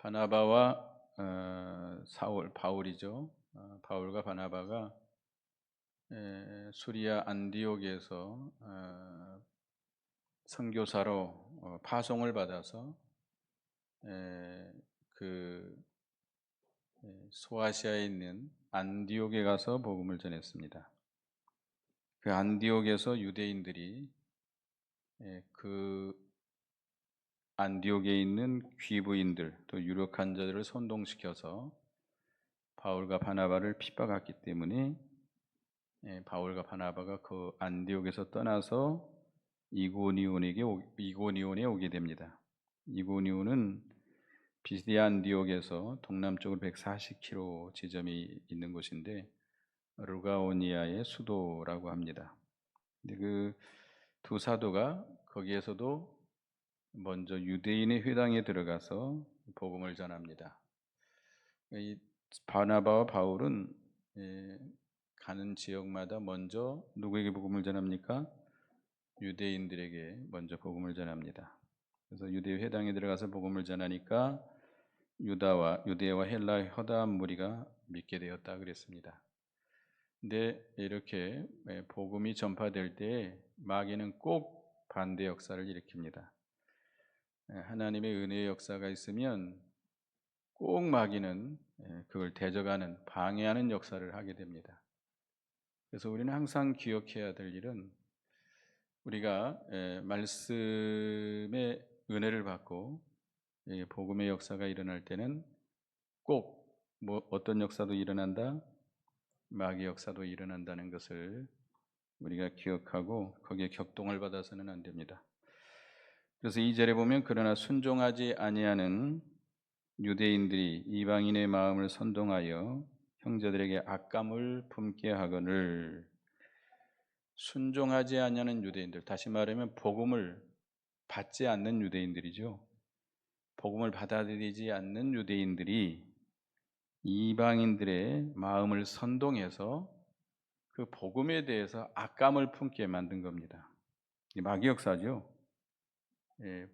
바나바와 사울, 바울이죠. 바울과 바나바가 수리아 안디옥에서 선교사로 파송을 받아서 에, 그 소아시아에 있는 안디옥에 가서 복음을 전했습니다. 그 안디옥에서 유대인들이 그 안디옥에 있는 귀부인들 또 유력한 자들을 선동시켜서 바울과 바나바를 핍박했기 때문에 바울과 바나바가 그 안디옥에서 떠나서 이고니온에 오게 됩니다. 이고니온은 비스디아 안디옥에서 동남쪽으로 140km 지점이 있는 곳인데 루가오니아의 수도라고 합니다. 근데 그 두 사도가 거기에서도 먼저 유대인의 회당에 들어가서 복음을 전합니다. 이 바나바와 바울은 가는 지역마다 먼저 누구에게 복음을 전합니까? 유대인들에게 먼저 복음을 전합니다. 그래서 유대 회당에 들어가서 복음을 전하니까 유대와 헬라의 허다한 무리가 믿게 되었다 그랬습니다. 근데 이렇게 복음이 전파될 때 마귀는 꼭 반대 역사를 일으킵니다. 하나님의 은혜의 역사가 있으면 꼭 마귀는 그걸 대적하는 방해하는 역사를 하게 됩니다. 그래서 우리는 항상 기억해야 될 일은 우리가 말씀의 은혜를 받고 복음의 역사가 일어날 때는 꼭 어떤 역사도 일어난다, 마귀 역사도 일어난다는 것을 우리가 기억하고 거기에 격동을 받아서는 안 됩니다. 그래서 2절에 보면 그러나 순종하지 아니하는 유대인들이 이방인의 마음을 선동하여 형제들에게 악감을 품게 하거늘. 순종하지 아니하는 유대인들, 다시 말하면 복음을 받지 않는 유대인들이죠. 복음을 받아들이지 않는 유대인들이 이방인들의 마음을 선동해서 그 복음에 대해서 악감을 품게 만든 겁니다. 마귀 역사죠.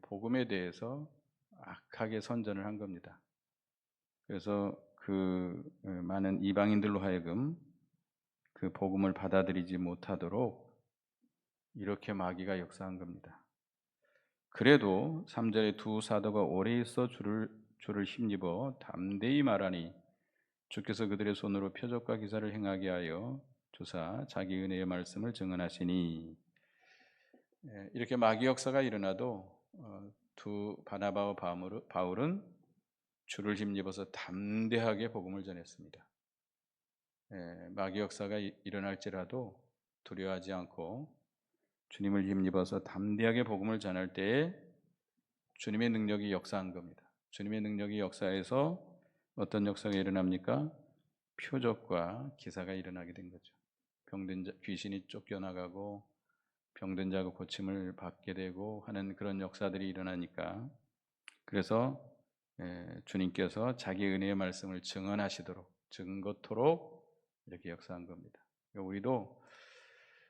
복음에 대해서 악하게 선전을 한 겁니다. 그래서 그 많은 이방인들로 하여금 그 복음을 받아들이지 못하도록 이렇게 마귀가 역사한 겁니다. 그래도 3절에 두 사도가 오래 있어 주를 힘입어 담대히 말하니 주께서 그들의 손으로 표적과 기사를 행하게 하여 주사 자기 은혜의 말씀을 증언하시니. 이렇게 마귀 역사가 일어나도 두 바나바와 바울은 주를 힘입어서 담대하게 복음을 전했습니다. 마귀 역사가 일어날지라도 두려워하지 않고 주님을 힘입어서 담대하게 복음을 전할 때에 주님의 능력이 역사한 겁니다. 주님의 능력이 역사해서 어떤 역사가 일어납니까? 표적과 기사가 일어나게 된 거죠. 귀신이 쫓겨나가고 병든 자가 고침을 받게 되고 하는 그런 역사들이 일어나니까, 그래서 주님께서 자기 은혜의 말씀을 증거토록 이렇게 역사한 겁니다. 그러니까 우리도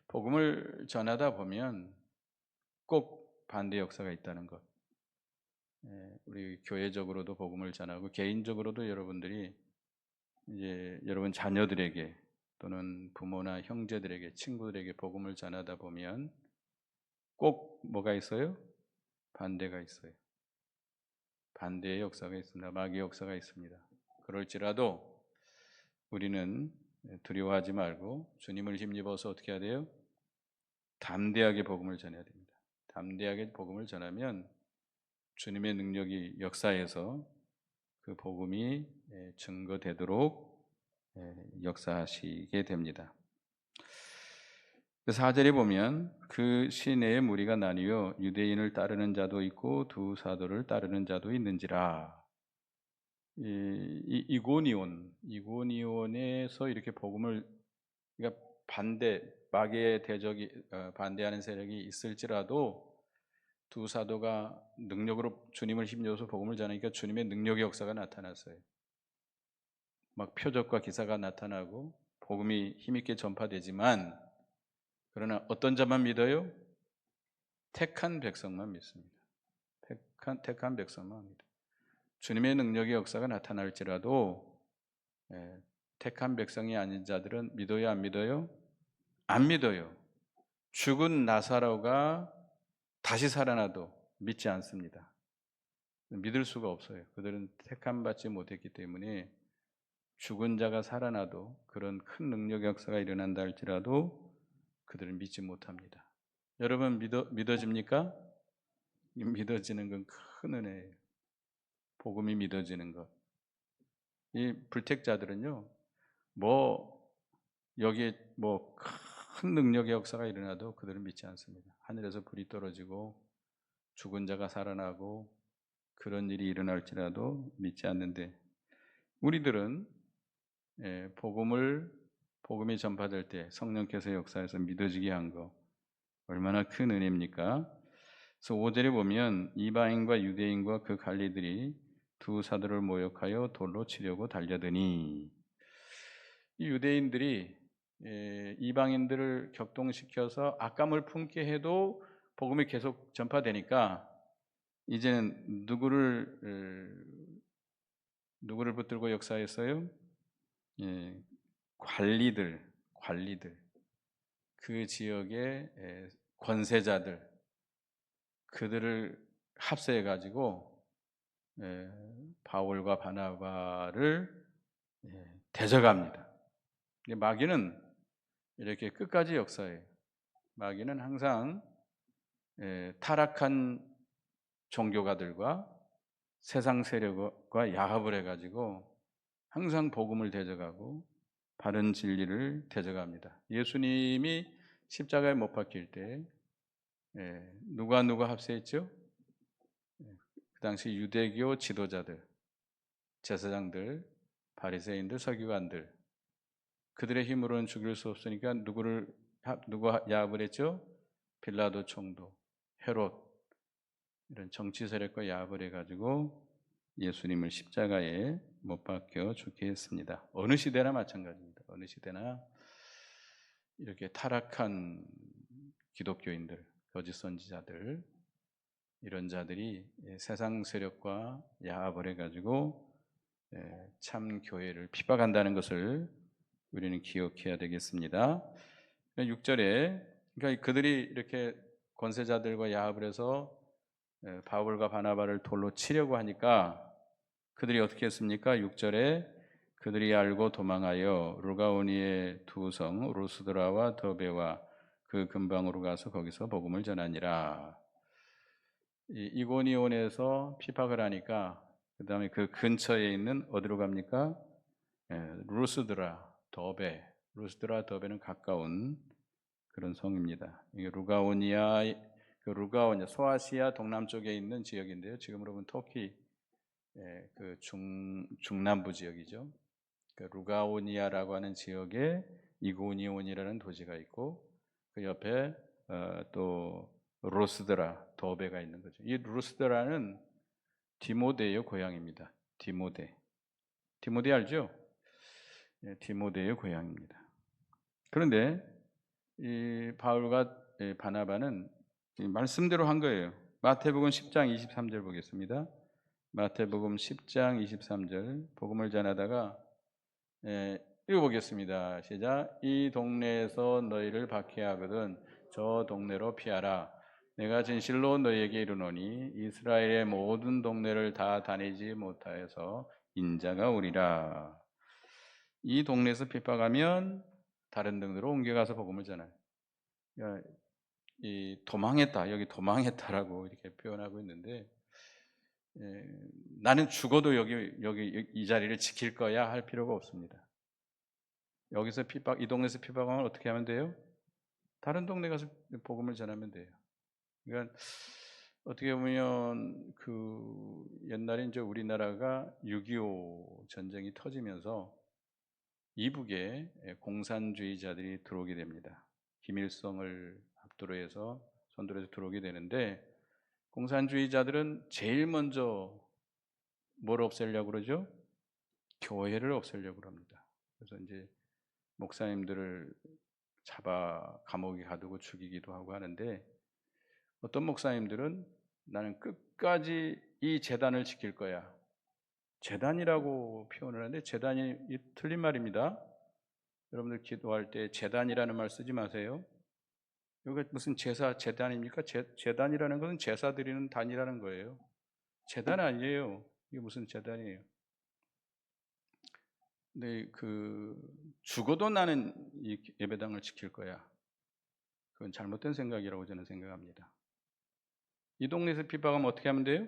복음을 전하다 보면 꼭 반대 역사가 있다는 것. 우리 교회적으로도 복음을 전하고 개인적으로도 여러분들이 이제 여러분 자녀들에게 또는 부모나 형제들에게 친구들에게 복음을 전하다 보면 꼭 뭐가 있어요? 반대가 있어요. 반대의 역사가 있습니다. 마귀의 역사가 있습니다. 그럴지라도 우리는 두려워하지 말고 주님을 힘입어서 어떻게 해야 돼요? 담대하게 복음을 전해야 됩니다. 담대하게 복음을 전하면 주님의 능력이 역사해서 그 복음이 증거되도록 역사하시게 됩니다. 4절에 보면 그 시내에 무리가 나뉘어 유대인을 따르는 자도 있고 두 사도를 따르는 자도 있는지라. 이고니온에서 이렇게 복음을, 그러니까 마귀의 대적이 반대하는 세력이 있을지라도 두 사도가 능력으로 주님을 힘줘서 복음을 전하니까 주님의 능력의 역사가 나타났어요. 막 표적과 기사가 나타나고 복음이 힘있게 전파되지만, 그러나 어떤 자만 믿어요? 택한 백성만 믿습니다. 택한 백성만 믿어요. 주님의 능력의 역사가 나타날지라도 택한 백성이 아닌 자들은 믿어요, 안 믿어요? 안 믿어요. 죽은 나사로가 다시 살아나도 믿지 않습니다. 믿을 수가 없어요. 그들은 택함 받지 못했기 때문에 죽은 자가 살아나도 그런 큰 능력의 역사가 일어난다 할지라도 그들은 믿지 못합니다. 여러분 믿어집니까? 믿어지는 건 큰 은혜예요. 복음이 믿어지는 것. 이 불택자들은요, 여기에 큰 능력의 역사가 일어나도 그들은 믿지 않습니다. 하늘에서 불이 떨어지고 죽은 자가 살아나고 그런 일이 일어날지라도 믿지 않는데, 우리들은 복음이 전파될 때 성령께서 역사해서 믿어지게 한 거 얼마나 큰 은혜입니까? 그래서 5절에 보면 이방인과 유대인과 그 관리들이 두 사도를 모욕하여 돌로 치려고 달려드니, 이 유대인들이 이방인들을 격동시켜서 악감을 품게 해도 복음이 계속 전파되니까 이제는 누구를 붙들고 역사했어요? 관리들, 그 지역의 권세자들, 그들을 합세해 가지고 바울과 바나바를 대적합니다. 마귀는 이렇게 끝까지 역사해요. 마귀는 항상 타락한 종교가들과 세상 세력과 야합을 해가지고 항상 복음을 대적하고 바른 진리를 대적합니다. 예수님이 십자가에 못 박힐 때 누가 합세했죠? 그 당시 유대교 지도자들, 제사장들, 바리새인들, 서기관들, 그들의 힘으로는 죽일 수 없으니까 누가 야합을 했죠? 빌라도 총독, 헤롯, 이런 정치 세력과 야합을 해가지고 예수님을 십자가에 못 박혀 죽게 했습니다. 어느 시대나 마찬가지입니다. 어느 시대나 이렇게 타락한 기독교인들, 거짓 선지자들, 이런 자들이 세상 세력과 야합을 해가지고 참 교회를 핍박한다는 것을 우리는 기억해야 되겠습니다. 6절에 그러니까 그들이 이렇게 권세자들과 야합을 해서 바울과 바나바를 돌로 치려고 하니까 그들이 어떻게 했습니까? 6절에 그들이 알고 도망하여 루가오니의 두 성 루스드라와 더베와 그 근방으로 가서 거기서 복음을 전하니라. 이고니온에서 핍박을 하니까 그 다음에 그 근처에 있는 어디로 갑니까? 루스드라, 더베는 가까운 그런 성입니다. 이게 루가오니아, 소아시아 동남쪽에 있는 지역인데요. 지금으로 보면 터키 그 중남부 지역이죠. 그 루가오니아라고 하는 지역에 이고니온이라는 도시가 있고 그 옆에 또 루스드라, 더베가 있는 거죠. 이 루스드라는 디모데의 고향입니다. 디모데 알죠? 디모데의 고향입니다. 그런데 이 바울과 바나바는 말씀대로 한 거예요. 마태복음 10장 23절 보겠습니다. 마태복음 10장 23절 복음을 전하다가 읽어보겠습니다. 시작. 이 동네에서 너희를 박해하거든 저 동네로 피하라. 내가 진실로 너희에게 이르노니 이스라엘의 모든 동네를 다 다니지 못하여서 인자가 오리라. 이 동네에서 핍박하면 다른 동네로 옮겨가서 복음을 전해요. 그러니까 여기 도망했다라고 이렇게 표현하고 있는데 나는 죽어도 여기 이 자리를 지킬 거야 할 필요가 없습니다. 이 동네에서 핍박하면 어떻게 하면 돼요? 다른 동네 가서 복음을 전하면 돼요. 그러니까 어떻게 보면 그 옛날에 이제 우리나라가 6.25 전쟁이 터지면서 이북에 공산주의자들이 들어오게 됩니다. 김일성을 앞두로 해서 선두로 해서 들어오게 되는데 공산주의자들은 제일 먼저 뭘 없애려고 그러죠? 교회를 없애려고 합니다. 그래서 이제 목사님들을 잡아 감옥에 가두고 죽이기도 하고 하는데 어떤 목사님들은 나는 끝까지 이 재단을 지킬 거야. 제단이라고 표현을 하는데 제단이 틀린 말입니다. 여러분들 기도할 때 제단이라는 말 쓰지 마세요. 여기가 무슨 제사 제단입니까? 제단이라는 것은 제사 드리는 단이라는 거예요. 제단 아니에요. 이게 무슨 제단이에요? 근데 죽어도 나는 이 예배당을 지킬 거야. 그건 잘못된 생각이라고 저는 생각합니다. 이 동네에서 핍박하면 어떻게 하면 돼요?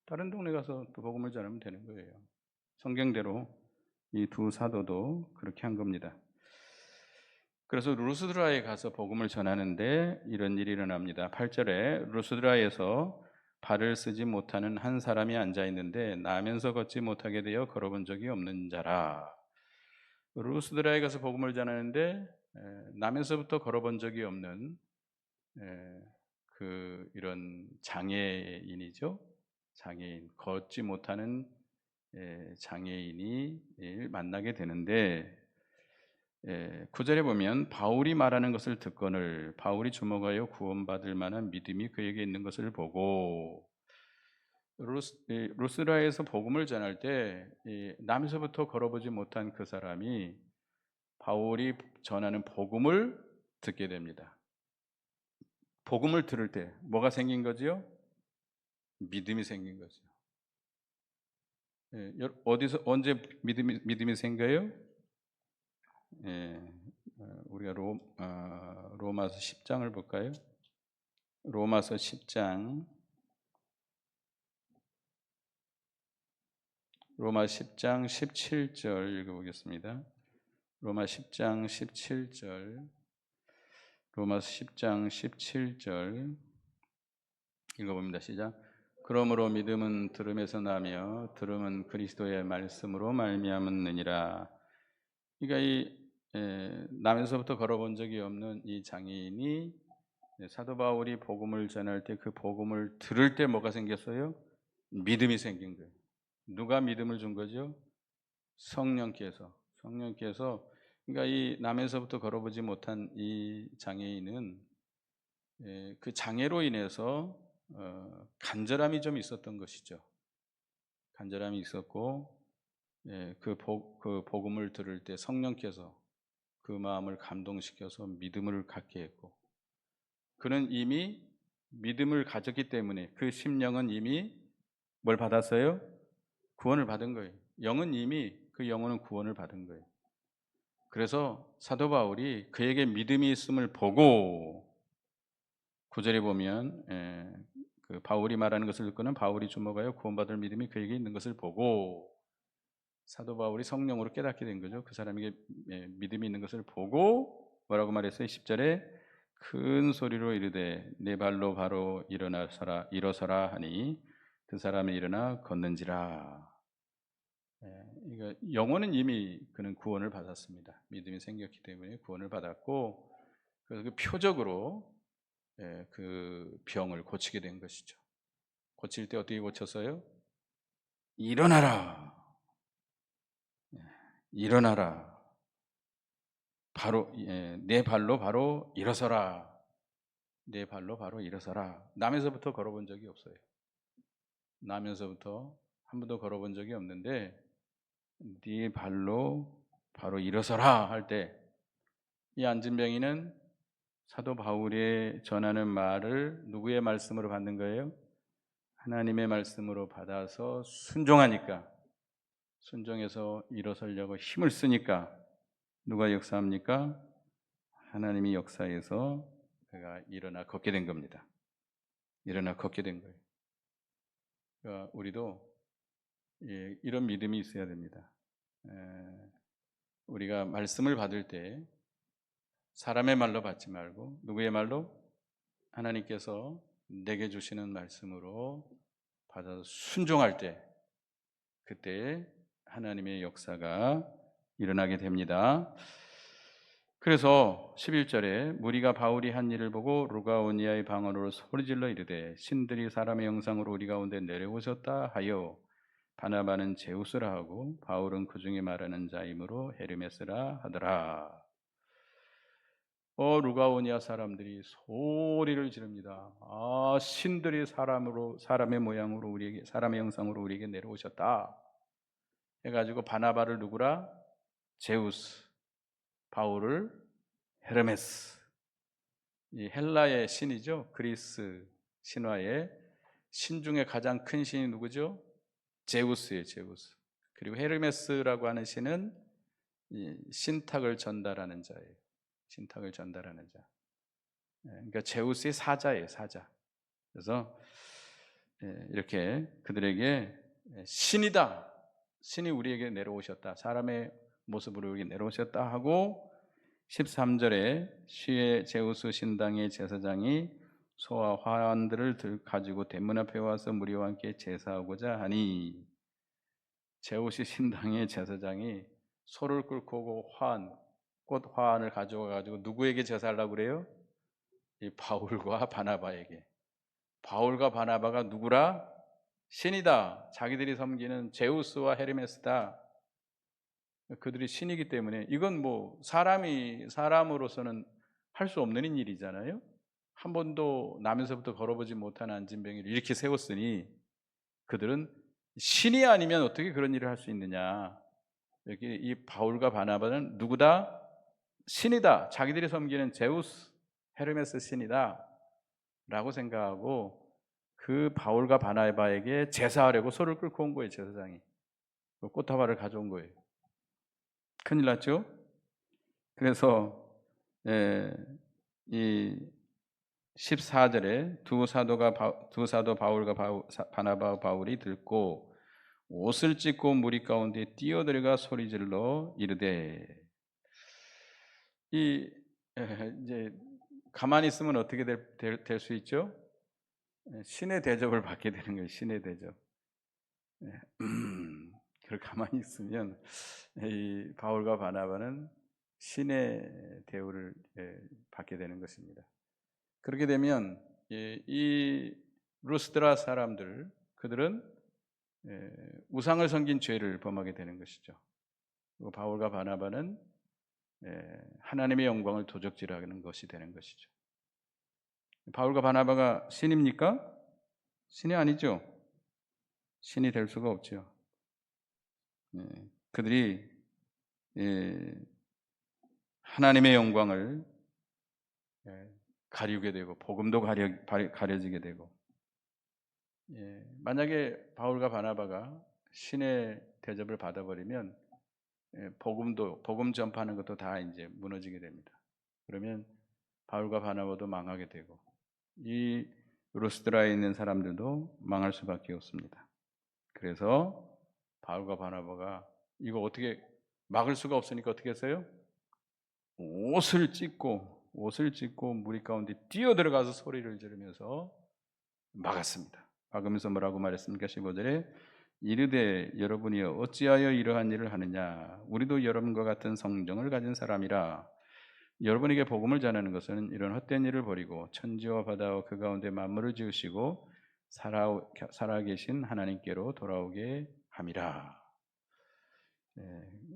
다른 동네 가서 또 복음을 전하면 되는 거예요. 성경대로 이 두 사도도 그렇게 한 겁니다. 그래서 루스드라에 가서 복음을 전하는데 이런 일이 일어납니다. 8절에 루스드라에서 발을 쓰지 못하는 한 사람이 앉아 있는데 나면서 걷지 못하게 되어 걸어본 적이 없는 자라. 루스드라에 가서 복음을 전하는데 나면서부터 걸어본 적이 없는 이런 장애인이죠. 장애인, 걷지 못하는 장애인이 만나게 되는데 9절에 보면 바울이 말하는 것을 듣거늘 바울이 주목하여 구원받을 만한 믿음이 그에게 있는 것을 보고 루스라에서 복음을 전할 때 남에서부터 걸어보지 못한 그 사람이 바울이 전하는 복음을 듣게 됩니다. 복음을 들을 때 뭐가 생긴 거지요? 믿음이 생긴 거죠. 어디서 언제 믿음이 생겨요? 우리가 로마서 10장을 볼까요? 로마서 10장 로마 10장 17절 읽어보겠습니다. 로마 10장 17절 로마서 10장 17절 읽어봅니다. 시작. 그러므로 믿음은 들음에서 나며 들음은 그리스도의 말씀으로 말미암느니라. 그러니까 이 남에서부터 걸어본 적이 없는 이 장애인이 사도 바울이 복음을 전할 때 그 복음을 들을 때 뭐가 생겼어요? 믿음이 생긴 거예요. 누가 믿음을 준 거죠? 성령께서. 그러니까 이 남에서부터 걸어보지 못한 이 장애인은 그 장애로 인해서 간절함이 좀 있었던 것이죠. 간절함이 있었고 그 복음을 들을 때 성령께서 그 마음을 감동시켜서 믿음을 갖게 했고 그는 이미 믿음을 가졌기 때문에 그 심령은 이미 뭘 받았어요? 구원을 받은 거예요. 영은 이미 그 영혼은 구원을 받은 거예요. 그래서 사도 바울이 그에게 믿음이 있음을 보고 9절에 보면 그 바울이 말하는 것을 듣고는 바울이 주목하여 구원받을 믿음이 그에게 있는 것을 보고 사도 바울이 성령으로 깨닫게 된 거죠. 그 사람에게 믿음이 있는 것을 보고 뭐라고 말했어요? 10절에 큰 소리로 이르되 내 발로 바로 일어서라 하니 그 사람이 일어나 걷는지라. 그러니까 영혼은 이미 그는 구원을 받았습니다. 믿음이 생겼기 때문에 구원을 받았고 그래서 그 표적으로 그 병을 고치게 된 것이죠. 고칠 때 어떻게 고쳤어요? 일어나라. 일어나라. 바로 내 발로 바로 일어서라. 내 발로 바로 일어서라. 남에서부터 걸어본 적이 없어요. 남에서부터 한 번도 걸어본 적이 없는데 네 발로 바로 일어서라 할 때 이 안진뱅이는 사도 바울이 전하는 말을 누구의 말씀으로 받는 거예요? 하나님의 말씀으로 받아서 순종하니까 순종해서 일어서려고 힘을 쓰니까 누가 역사합니까? 하나님이 역사해서 그가 일어나 걷게 된 겁니다. 일어나 걷게 된 거예요. 그러니까 우리도 이런 믿음이 있어야 됩니다. 우리가 말씀을 받을 때 사람의 말로 받지 말고 누구의 말로? 하나님께서 내게 주시는 말씀으로 받아서 순종할 때 그때 하나님의 역사가 일어나게 됩니다. 그래서 11절에 무리가 바울이 한 일을 보고 루가오니아의 방언으로 소리질러 이르되 신들이 사람의 형상으로 우리 가운데 내려오셨다 하여 바나바는 제우스라 하고 바울은 그 중에 말하는 자이므로 헤르메스라 하더라. 루가오니아 사람들이 소리를 지릅니다. 신들이 사람의 모양으로 우리에게, 사람의 형상으로 우리에게 내려오셨다 해가지고 바나바를 누구라? 제우스, 바울을 헤르메스. 이 헬라의 신이죠. 그리스 신화의 신 중에 가장 큰 신이 누구죠? 제우스예요, 제우스. 그리고 헤르메스라고 하는 신은 이 신탁을 전달하는 자예요. 신탁을 전달하는 자. 그러니까 제우스의 사자예요, 사자. 그래서 이렇게 그들에게 신이다, 신이 우리에게 내려오셨다, 사람의 모습으로 우리에게 내려오셨다 하고 13절에 시의 제우스 신당의 제사장이 소와 화환들을 가지고 대문 앞에 와서 무리와 함께 제사하고자 하니, 제우스 신당의 제사장이 소를 끌고 오고 꽃 화환을 가져와가지고 누구에게 제사하려고 그래요? 이 바울과 바나바에게. 바울과 바나바가 누구라? 신이다. 자기들이 섬기는 제우스와 헤르메스다. 그들이 신이기 때문에 이건 뭐 사람으로서는 할 수 없는 일이잖아요. 한 번도 나면서부터 걸어보지 못한 안진뱅이를 이렇게 세웠으니 그들은 신이 아니면 어떻게 그런 일을 할 수 있느냐. 여기 이 바울과 바나바는 누구다? 신이다. 자기들이 섬기는 제우스, 헤르메스 신이다 라고 생각하고 그 바울과 바나바에게 제사하려고 소를 끌고 온 거예요. 제사장이 꽃다발을 가져온 거예요. 큰일 났죠? 그래서 이 14절에 두 사도 바울과 바나바와 바울이 들고 옷을 찢고 무리 가운데 뛰어들어가 소리질러 이르되, 이제 가만히 있으면 어떻게 될 수 있죠? 신의 대접을 받게 되는 거예요. 신의 대접. 그걸 가만히 있으면 이 바울과 바나바는 신의 대우를 받게 되는 것입니다. 그렇게 되면 이 루스드라 사람들, 그들은 우상을 섬긴 죄를 범하게 되는 것이죠. 그리고 바울과 바나바는 하나님의 영광을 도적질하는 것이 되는 것이죠. 바울과 바나바가 신입니까? 신이 아니죠. 신이 될 수가 없죠. 그들이 하나님의 영광을 가리우게 되고 복음도 가려지게 되고, 만약에 바울과 바나바가 신의 대접을 받아버리면 복음 전파하는 것도 다 이제 무너지게 됩니다. 그러면 바울과 바나바도 망하게 되고 이 루스드라에 있는 사람들도 망할 수밖에 없습니다. 그래서 바울과 바나바가 이거 어떻게 막을 수가 없으니까 어떻게 했어요? 옷을 찢고 무리 가운데 뛰어들어가서 소리를 지르면서 막았습니다. 막으면서 뭐라고 말했습니까? 15절에 이르되 여러분이 어찌하여 이러한 일을 하느냐, 우리도 여러분과 같은 성정을 가진 사람이라. 여러분에게 복음을 전하는 것은 이런 헛된 일을 버리고 천지와 바다와 그 가운데 만물을 지으시고 살아계신 하나님께로 돌아오게 함이라.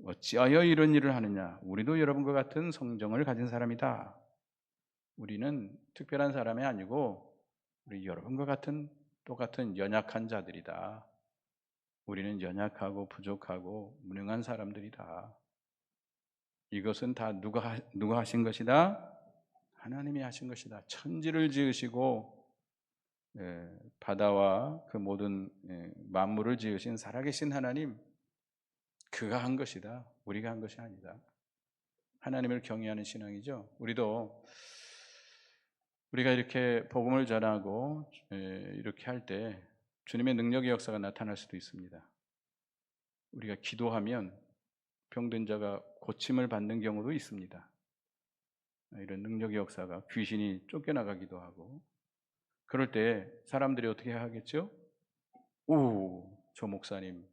어찌하여 이런 일을 하느냐, 우리도 여러분과 같은 성정을 가진 사람이다. 우리는 특별한 사람이 아니고 우리 여러분과 같은 똑같은 연약한 자들이다. 우리는 연약하고 부족하고 무능한 사람들이다. 이것은 다 누가 하신 것이다? 하나님이 하신 것이다. 천지를 지으시고 바다와 그 모든 만물을 지으신 살아계신 하나님, 그가 한 것이다. 우리가 한 것이 아니다. 하나님을 경외하는 신앙이죠. 우리가 이렇게 복음을 전하고 이렇게 할 때 주님의 능력의 역사가 나타날 수도 있습니다. 우리가 기도하면 병든 자가 고침을 받는 경우도 있습니다. 이런 능력의 역사가, 귀신이 쫓겨나가기도 하고, 그럴 때 사람들이 어떻게 하겠죠? 저 목사님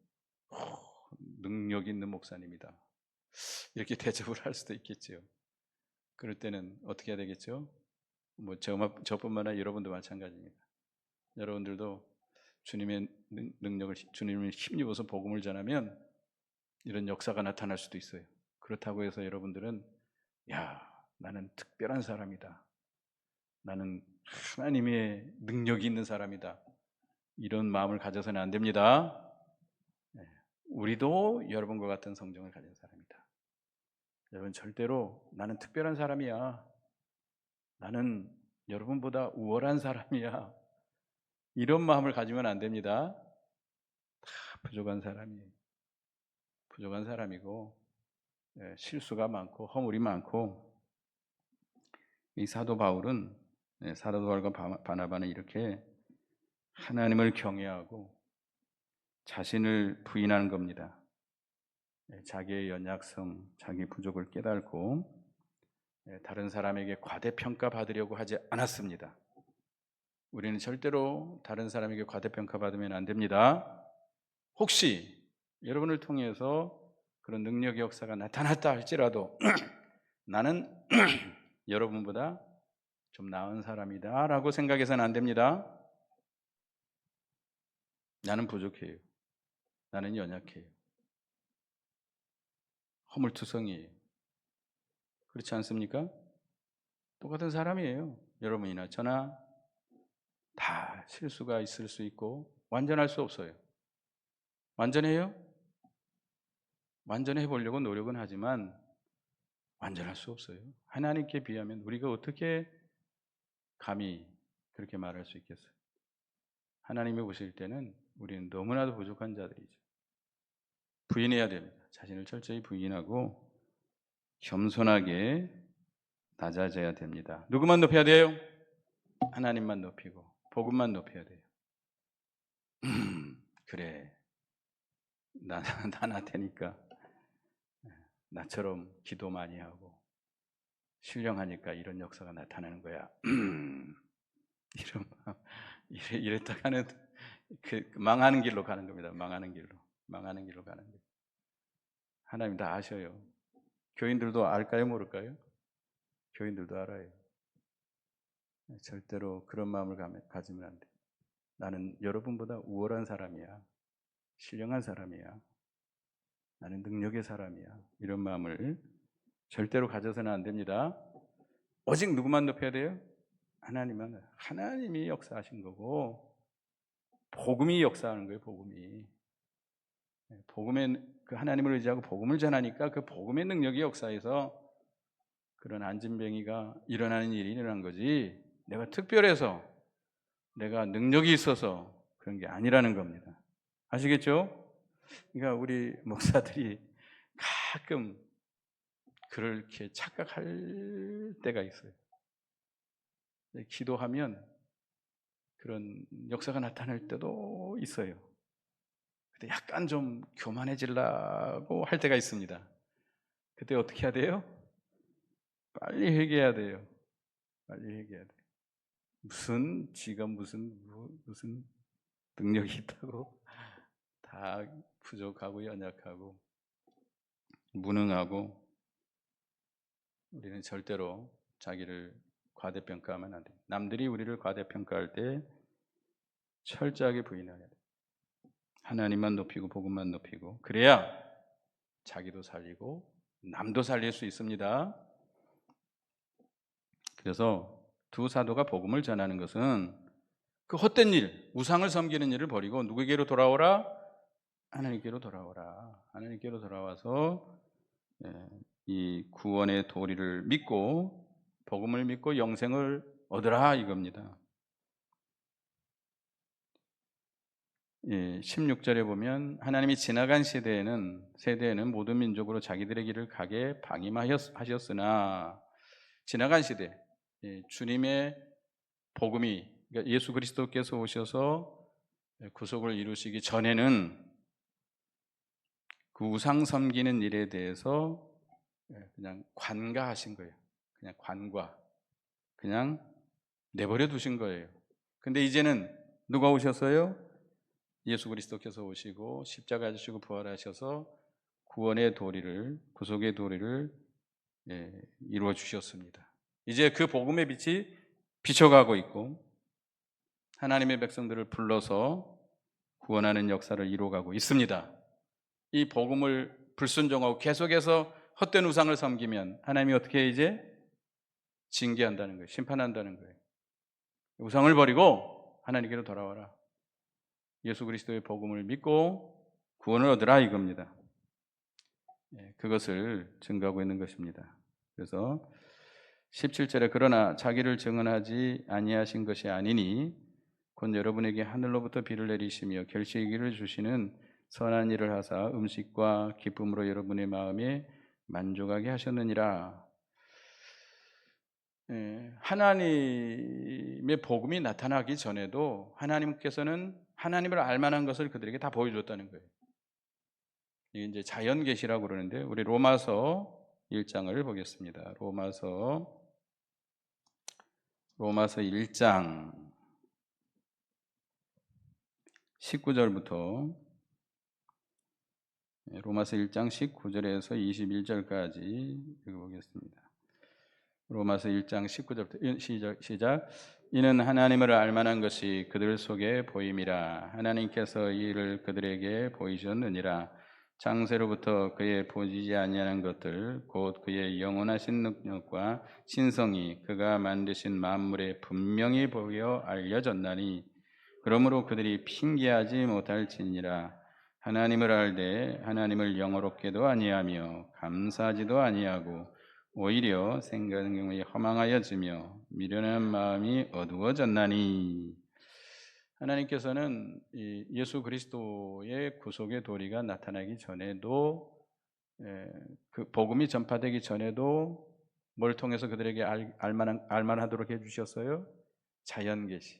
능력 있는 목사님이다, 이렇게 대접을 할 수도 있겠죠. 그럴 때는 어떻게 해야 되겠죠? 저뿐만 아니라 여러분도 마찬가지입니다. 여러분들도 주님의 능력을, 주님을 힘입어서 복음을 전하면 이런 역사가 나타날 수도 있어요. 그렇다고 해서 여러분들은 나는 특별한 사람이다. 나는 하나님의 능력이 있는 사람이다. 이런 마음을 가져서는 안 됩니다. 우리도 여러분과 같은 성정을 가진 사람이다. 여러분, 절대로 나는 특별한 사람이야, 나는 여러분보다 우월한 사람이야, 이런 마음을 가지면 안 됩니다. 다 부족한 사람이에요. 부족한 사람이고 실수가 많고 허물이 많고, 이 사도 바울은 사도 바울과 바나바는 이렇게 하나님을 경외하고 자신을 부인하는 겁니다. 자기의 연약성, 자기 부족을 깨닫고 다른 사람에게 과대평가받으려고 하지 않았습니다. 우리는 절대로 다른 사람에게 과대평가받으면 안 됩니다. 혹시 여러분을 통해서 그런 능력의 역사가 나타났다 할지라도 나는 여러분보다 좀 나은 사람이다 라고 생각해서는 안 됩니다. 나는 부족해요. 나는 연약해요. 허물투성이에요. 그렇지 않습니까? 똑같은 사람이에요. 여러분이나 저나 다 실수가 있을 수 있고 완전할 수 없어요. 완전해요? 완전해 보려고 노력은 하지만 완전할 수 없어요. 하나님께 비하면 우리가 어떻게 감히 그렇게 말할 수 있겠어요? 하나님이 보실 때는 우리는 너무나도 부족한 자들이죠. 부인해야 됩니다. 자신을 철저히 부인하고 겸손하게 낮아져야 됩니다. 누구만 높여야 돼요? 하나님만 높이고 복음만 높여야 돼요. 그래, 나 되니까 나처럼 기도 많이 하고 신령하니까 이런 역사가 나타나는 거야. 이랬다가는 망하는 길로 가는 겁니다. 망하는 길로 가는 길. 하나님 다 아셔요. 교인들도 알까요, 모를까요? 교인들도 알아요. 절대로 그런 마음을 가지면 안 돼. 나는 여러분보다 우월한 사람이야, 신령한 사람이야, 나는 능력의 사람이야, 이런 마음을 절대로 가져서는 안 됩니다. 오직 누구만 높여야 돼요? 하나님만. 하나님이 역사하신 거고 복음이 역사하는 거예요. 복음의 그 하나님을 의지하고 복음을 전하니까 그 복음의 능력이 역사해서 그런 안진뱅이가 일어나는 일이 일어난 거지, 내가 특별해서 내가 능력이 있어서 그런 게 아니라는 겁니다. 아시겠죠? 그러니까 우리 목사들이 가끔 그렇게 착각할 때가 있어요. 기도하면 그런 역사가 나타날 때도 있어요. 그때 약간 좀 교만해지려고 할 때가 있습니다. 그때 어떻게 해야 돼요? 빨리 회개해야 돼요. 빨리 회개해야 돼요. 지가 무슨 능력이 있다고, 다 부족하고 연약하고 무능하고. 우리는 절대로 자기를 과대평가하면 안 돼요. 남들이 우리를 과대평가할 때 철저하게 부인해야 돼요. 하나님만 높이고 복음만 높이고, 그래야 자기도 살리고 남도 살릴 수 있습니다. 그래서 두 사도가 복음을 전하는 것은 그 헛된 일, 우상을 섬기는 일을 버리고 누구에게로 돌아오라? 하나님께로 돌아오라. 하나님께로 돌아와서 이 구원의 도리를 믿고 복음을 믿고 영생을 얻으라, 이겁니다. 16절에 보면 하나님이 지나간 세대에는 모든 민족으로 자기들의 길을 가게 방임하셨으나, 지나간 시대, 주님의 복음이, 그러니까 예수 그리스도께서 오셔서 구속을 이루시기 전에는 그 우상 섬기는 일에 대해서 그냥 관가하신 거예요. 그냥 내버려 두신 거예요. 근데 이제는 누가 오셨어요? 예수 그리스도께서 오시고 십자가 지시고 부활하셔서 구원의 도리를, 구속의 도리를 이루어 주셨습니다. 이제 그 복음의 빛이 비춰가고 있고 하나님의 백성들을 불러서 구원하는 역사를 이루어가고 있습니다. 이 복음을 불순종하고 계속해서 헛된 우상을 섬기면 하나님이 어떻게 이제 징계한다는 거예요. 심판한다는 거예요. 우상을 버리고 하나님께로 돌아와라. 예수 그리스도의 복음을 믿고 구원을 얻으라 이겁니다. 그것을 증거하고 있는 것입니다. 그래서 17절에 그러나 자기를 증언하지 아니하신 것이 아니니 곧 여러분에게 하늘로부터 비를 내리시며 결실기를 주시는 선한 일을 하사 음식과 기쁨으로 여러분의 마음에 만족하게 하셨느니라. 하나님의 복음이 나타나기 전에도 하나님께서는 하나님을 알만한 것을 그들에게 다 보여줬다는 거예요. 이게 이제 자연 계시라고 그러는데 우리 로마서 1장을 보겠습니다. 로마서 1장 19절부터 로마서 1장 19절에서 21절까지 읽어보겠습니다. 로마서 1장 19절부터 시작. 이는 하나님을 알만한 것이 그들 속에 보임이라. 하나님께서 이 일을 그들에게 보이셨느니라. 창세로부터 그의 보이지 아니하는 것들 곧 그의 영원하신 능력과 신성이 그가 만드신 만물에 분명히 보여 알려졌나니 그러므로 그들이 핑계하지 못할지니라. 하나님을 알되 하나님을 영어롭게도 아니하며 감사하지도 아니하고 오히려 생각이 허망하여지며 미련한 마음이 어두워졌나니. 하나님께서는 예수 그리스도의 구속의 도리가 나타나기 전에도 그 복음이 전파되기 전에도 뭘 통해서 그들에게 알만하도록 해주셨어요? 자연계시.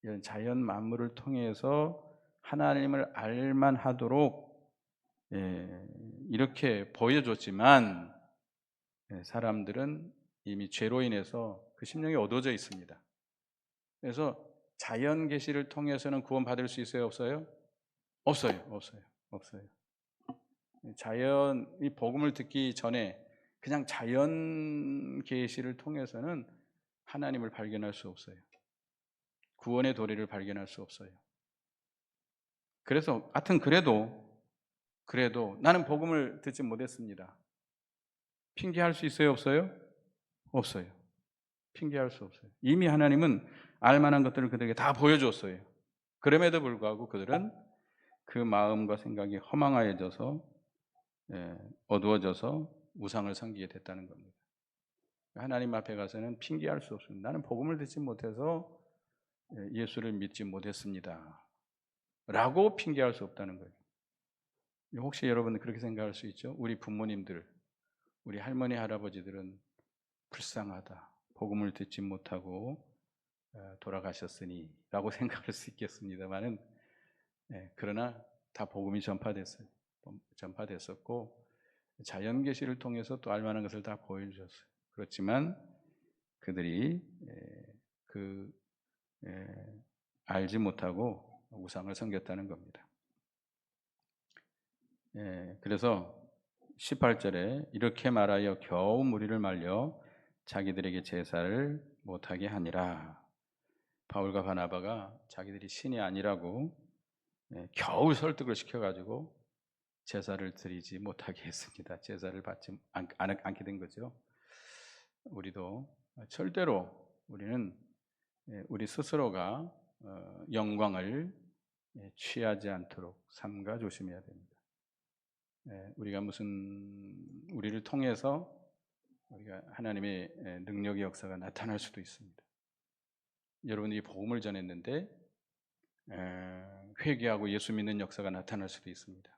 이런 자연 만물을 통해서 하나님을 알만하도록 이렇게 보여줬지만 사람들은 이미 죄로 인해서 그 심령이 어두워져 있습니다. 그래서 자연 계시를 통해서는 구원받을 수 있어요? 없어요? 없어요. 자연 이 복음을 듣기 전에 그냥 자연 계시를 통해서는 하나님을 발견할 수 없어요. 구원의 도리를 발견할 수 없어요. 그래서 하여튼 그래도 나는 복음을 듣지 못했습니다. 핑계할 수 있어요? 없어요. 핑계할 수 없어요. 이미 하나님은 알만한 것들을 그들에게 다 보여줬어요. 그럼에도 불구하고 그들은 그 마음과 생각이 허망하여져서 어두워져서 우상을 섬기게 됐다는 겁니다. 하나님 앞에 가서는 핑계할 수 없습니다. 나는 복음을 듣지 못해서 예수를 믿지 못했습니다. 라고 핑계할 수 없다는 거예요. 혹시 여러분 그렇게 생각할 수 있죠? 우리 부모님들, 우리 할머니, 할아버지들은 불쌍하다. 복음을 듣지 못하고 돌아가셨으니 라고 생각할 수 있겠습니다만은 그러나 다 복음이 전파됐었고 자연 계시를 통해서 또 알만한 것을 다 보여주셨어요. 그렇지만 그들이 알지 못하고 우상을 섬겼다는 겁니다. 그래서 18절에 이렇게 말하여 겨우 무리를 말려 자기들에게 제사를 못하게 하니라. 바울과 바나바가 자기들이 신이 아니라고 겨우 설득을 시켜가지고 제사를 드리지 못하게 했습니다. 제사를 받지 않게 된 거죠. 우리도 절대로 우리는 우리 스스로가 영광을 취하지 않도록 삼가 조심해야 됩니다. 우리가 우리를 통해서 우리가 하나님의 능력의 역사가 나타날 수도 있습니다. 여러분이 복음을 전했는데 회개하고 예수 믿는 역사가 나타날 수도 있습니다.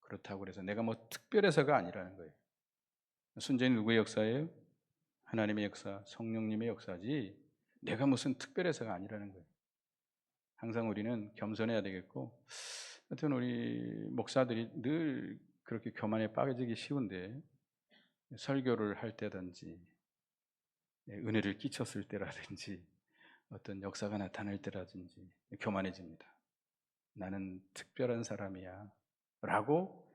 그렇다고 해서 내가 뭐 특별해서가 아니라는 거예요. 순전히 누구의 역사예요? 하나님의 역사, 성령님의 역사지 내가 무슨 특별해서가 아니라는 거예요. 항상 우리는 겸손해야 되겠고, 하여튼 우리 목사들이 늘 그렇게 교만에 빠지기 쉬운데 설교를 할 때든지 은혜를 끼쳤을 때라든지 어떤 역사가 나타날 때라든지 교만해집니다. 나는 특별한 사람이야 라고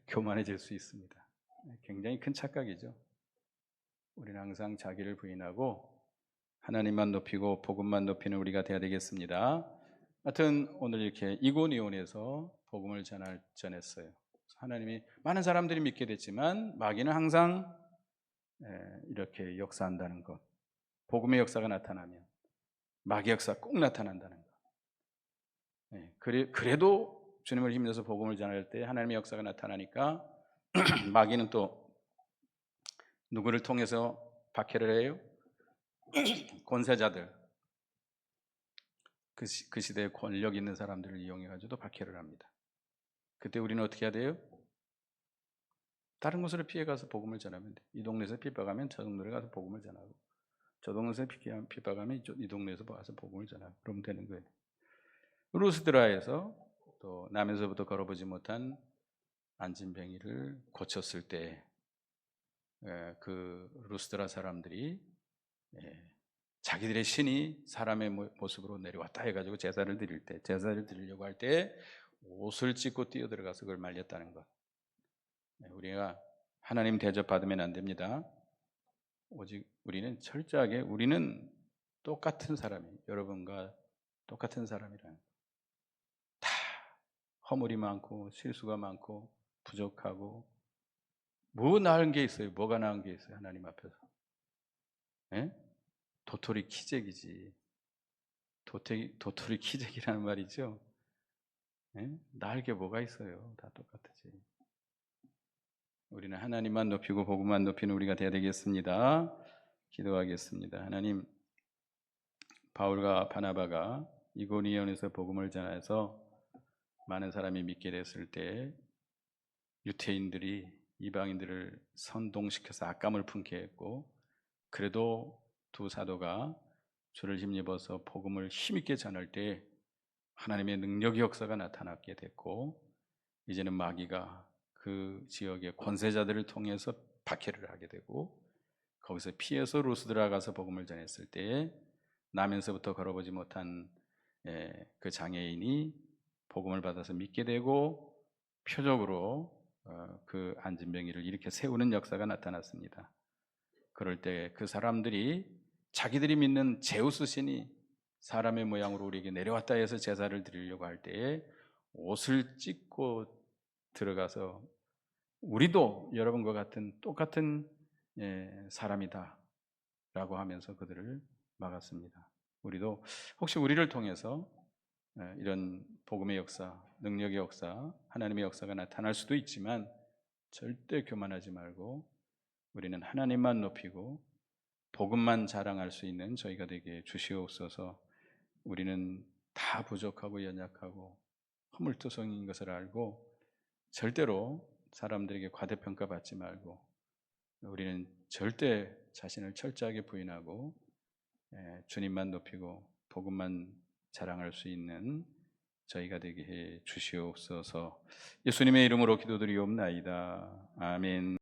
교만해질 수 있습니다. 굉장히 큰 착각이죠. 우리는 항상 자기를 부인하고 하나님만 높이고 복음만 높이는 우리가 되어야 되겠습니다. 하여튼 오늘 이렇게 이고니온에서 복음을 전했어요. 하나님이 많은 사람들이 믿게 됐지만 마귀는 항상 이렇게 역사한다는 것, 복음의 역사가 나타나면 마귀의 역사 꼭 나타난다는 것. 그래도 주님을 힘내서 복음을 전할 때 하나님의 역사가 나타나니까 마귀는 또 누구를 통해서 박해를 해요? 권세자들, 그 시대에 권력 있는 사람들을 이용해 가지고 박해를 합니다. 그때 우리는 어떻게 해야 돼요? 다른 곳으로 피해 가서 복음을 전하면 돼. 이 동네에서 핍박하면 저 동네에 가서 복음을 전하고, 저 동네에서 핍박하면 이 동네에서 가서 복음을 전하고, 그러면 되는 거예요. 루스드라에서 또 남에서부터 걸어보지 못한 안진뱅이를 고쳤을 때, 그 루스드라 사람들이 자기들의 신이 사람의 모습으로 내려왔다 해가지고 제사를 드리려고 할 때 옷을 찢고 뛰어들어가서 그걸 말렸다는 것. 우리가 하나님 대접받으면 안 됩니다. 오직 우리는 철저하게, 우리는 똑같은 사람이, 여러분과 똑같은 사람이라는 것. 다 허물이 많고 실수가 많고 부족하고, 뭐 나은 게 있어요? 뭐가 나은 게 있어요? 하나님 앞에서. 도토리 키재기지. 도토리 키재기라는 말이죠. 나을 게 뭐가 있어요? 다 똑같지. 우리는 하나님만 높이고 복음만 높이는 우리가 되어야 되겠습니다. 기도하겠습니다. 하나님, 바울과 바나바가 이고니온에서 복음을 전해서 많은 사람이 믿게 됐을 때 유태인들이 이방인들을 선동시켜서 악감을 품게 했고, 그래도 두 사도가 주를 힘입어서 복음을 힘있게 전할 때 하나님의 능력의 역사가 나타나게 됐고, 이제는 마귀가 그 지역의 권세자들을 통해서 박해를 하게 되고, 거기서 피해서 루스드라 가서 복음을 전했을 때 남에서부터 걸어보지 못한 그 장애인이 복음을 받아서 믿게 되고, 표적으로 그 안진병이를 이렇게 세우는 역사가 나타났습니다. 그럴 때 그 사람들이 자기들이 믿는 제우스 신이 사람의 모양으로 우리에게 내려왔다 해서 제사를 드리려고 할 때에 옷을 찢고 들어가서 우리도 여러분과 같은 똑같은 사람이다 라고 하면서 그들을 막았습니다. 우리도 혹시 우리를 통해서 이런 복음의 역사, 능력의 역사, 하나님의 역사가 나타날 수도 있지만 절대 교만하지 말고 우리는 하나님만 높이고 복음만 자랑할 수 있는 저희가 되게 주시옵소서. 우리는 다 부족하고 연약하고 허물투성인 것을 알고 절대로 사람들에게 과대평가받지 말고, 우리는 절대 자신을 철저하게 부인하고 주님만 높이고 복음만 자랑할 수 있는 저희가 되게 해 주시옵소서. 예수님의 이름으로 기도드리옵나이다. 아멘.